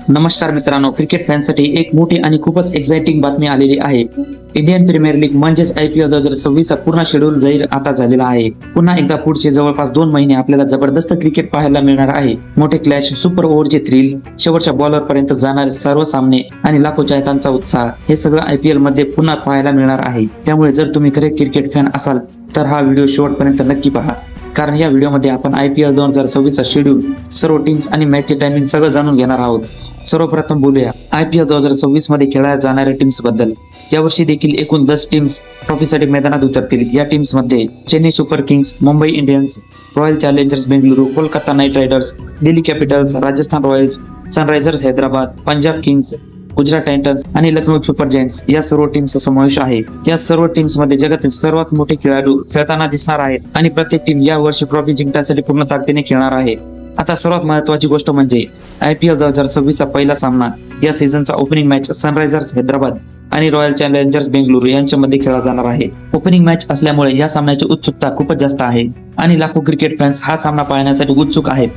नमस्कार मित्रांनो, क्रिकेट फॅनसाठी एक मोठी आणि खूपच एक्साइटिंग बातमी आलेली आहे. इंडियन प्रीमियर लीग म्हणजेच IPL 2026 चा पूर्ण शेड्यूल जाहीर आता झालेला आहे. पुन्हा एकदा पुढचे जवळपास 2 महिने आपल्याला जबरदस्त क्रिकेट पाहायला मिळणार आहे. मोठे क्लॅश, सुपर ओव्हरचे थ्रिल, शेवटच्या बॉलर पर्यंत जाणारे सर्व सामने आणि लाखो चाहत्यांचा उत्साह हे सगळं IPL मध्ये पुन्हा पाहायला मिळणार आहे. त्यामुळे जर तुम्ही खरे क्रिकेट फॅन असाल तर हा व्हिडिओ शेवटपर्यंत नक्की पहा. कारण या व्हिडिओमध्ये आपण IPL 2026 चा शेड्यूल, सर्व टीम्स आणि मॅचचे टायमिंग सगळं जाणून घेणार आहोत. सर्वप्रथम बोलूया IPL 2026 मध्ये खेळल्या जाणाऱ्या टीम्स बद्दल. यावर्षी देखील एकूण 10 टीम्स ट्रॉफीसाठी मैदानात उतरतील. या टीम्स मध्ये Chennai super Kings, Mumbai Indians, royal challengers Bengaluru, Kolkata night riders, Delhi Capitals, Rajasthan Royals, Sunrisers Hyderabad, Punjab Kings, Gujarat Titans आणि लखनौ सुपर जायंट्स या सर्व टीमचा समावेश आहे. या सर्व टीम्स मध्ये जगातील सर्वात मोठे खेळाडू खेळताना दिसणार आहेत आणि प्रत्येक टीम या वर्षी ट्रॉफी जिंकण्यासाठी पूर्ण ताकदीने खेळणार आहे. आता सर्वात महत्त्वाची गोष्ट म्हणजे IPL 2026 चा पहिला सामना या सीझनचा ओपनिंग मॅच सनरायझर्स हैदराबाद आणि रॉयल चॅलेंजर्स बेंगळुरू यांच्यामध्ये खेळला जाणार आहे. ओपनिंग मॅच असल्यामुळे या सामन्याची उत्सुकता खूपच जास्त आहे आणि लाखो क्रिकेट फॅन्स हा सामना पाहण्यासाठी उत्सुक आहेत.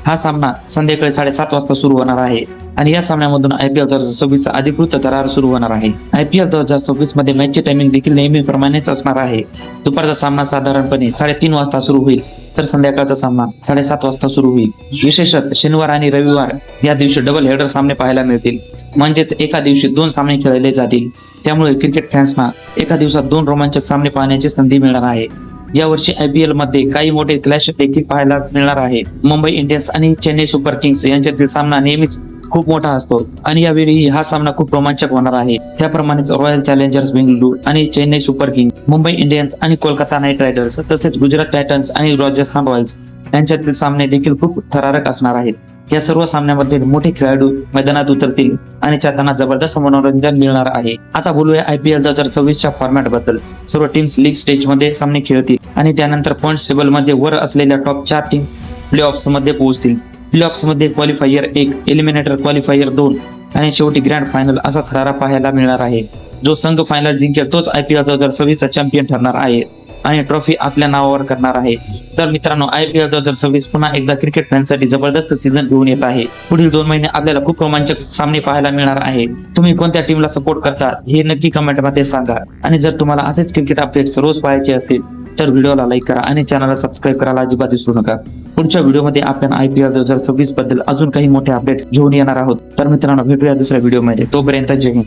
हा सामना संध्याकाळी 7:30 वाजता सुरू होणार आहे आणि या सामन्यामधून IPL 2026 चा अधिकृत थरार सुरू होणार आहे. IPL 2026 मध्ये मॅचचे टायमिंग देखील नेहमीप्रमाणेच असणार आहे. दुपारचा सामना साधारणपणे 3:30 वाजता सुरू होईल तर संध्याकाळचा सामना 7:30 वाजता सुरू होईल. विशेषतः शनिवार आणि रविवार या दिवशी डबल हेडर सामने पाहायला मिळतील. म्हणजेच एका दिवशी 2 सामने खेळले जातील. त्यामुळे क्रिकेट फॅन्सना एका दिवसात 2 रोमांचक सामने पाहण्याची संधी मिळणार आहे. यावर्षी IPL मध्ये काही मोठे क्लॅश देखील पाहायला मिळणार आहे. मुंबई इंडियन्स आणि चेन्नई सुपर किंग्स यांच्यातील सामना नेहमीच खूप मोठा असतो आणि यावेळी हा सामना खूप रोमांचक होणार आहे. त्याप्रमाणेच रॉयल चॅलेंजर्स बेंगळुरू आणि Chennai super Kings, Mumbai Indians आणि कोलकाता नाईट रायडर्स तसेच गुजरात टायटन्स आणि राजस्थान रॉयल्स यांच्यातील सामने देखील खूप थरारक असणार आहेत. या सर्व सामन्यामध्ये मोठे खेळाडू मैदानात उतरतील आणि चाहत्यांना जबरदस्त मनोरंजन मिळणार आहे. आता बोलूया IPL 2026 च्या फॉर्मॅट बद्दल. सर्व टीम्स लीग स्टेज मध्ये सामने खेळतील आणि त्यानंतर पॉइंट्स टेबल मध्ये वर असलेल्या टॉप 4 टीम्स प्लेऑफ्स मध्ये पोहोचतील. प्लेऑफ्स मध्ये क्वालिफायर 1, एलिमिनेटर क्वालिफायर 2 आणि शेवटी ग्रँड फायनल असा थरारा पाहायला मिळणार आहे. जो संघ फायनल जिंकेल तोच IPL 2026 चा चॅम्पियन ठरणार आहे आणि ट्रॉफी आपल्या नावावर करणार आहे. तर मित्रांनो, IPL 2026 पुन्हा एकदा क्रिकेट फॅन्ससाठी जबरदस्त सीझन घेऊन येत आहे. पुढील 2 महिने आपल्याला खूप रोमांचक सामने पाहायला मिळणार आहे. तुम्ही कोणत्या टीमला सपोर्ट करता हे नक्की कमेंट मध्ये सांगा आणि जर तुम्हाला असेच क्रिकेट अपडेट्स रोज पाहायचे असतील तर व्हिडिओला लाईक करा आणि चॅनलला सबस्क्राईब करायला अजिबात विसरू नका. पुढच्या व्हिडिओमध्ये आपण IPL 2026 बद्दल अजून काही मोठे अपडेट्स घेऊन येणार आहोत. तर मित्रांनो, भेटूया दुसऱ्या व्हिडिओमध्ये. तोपर्यंत जय हिंद.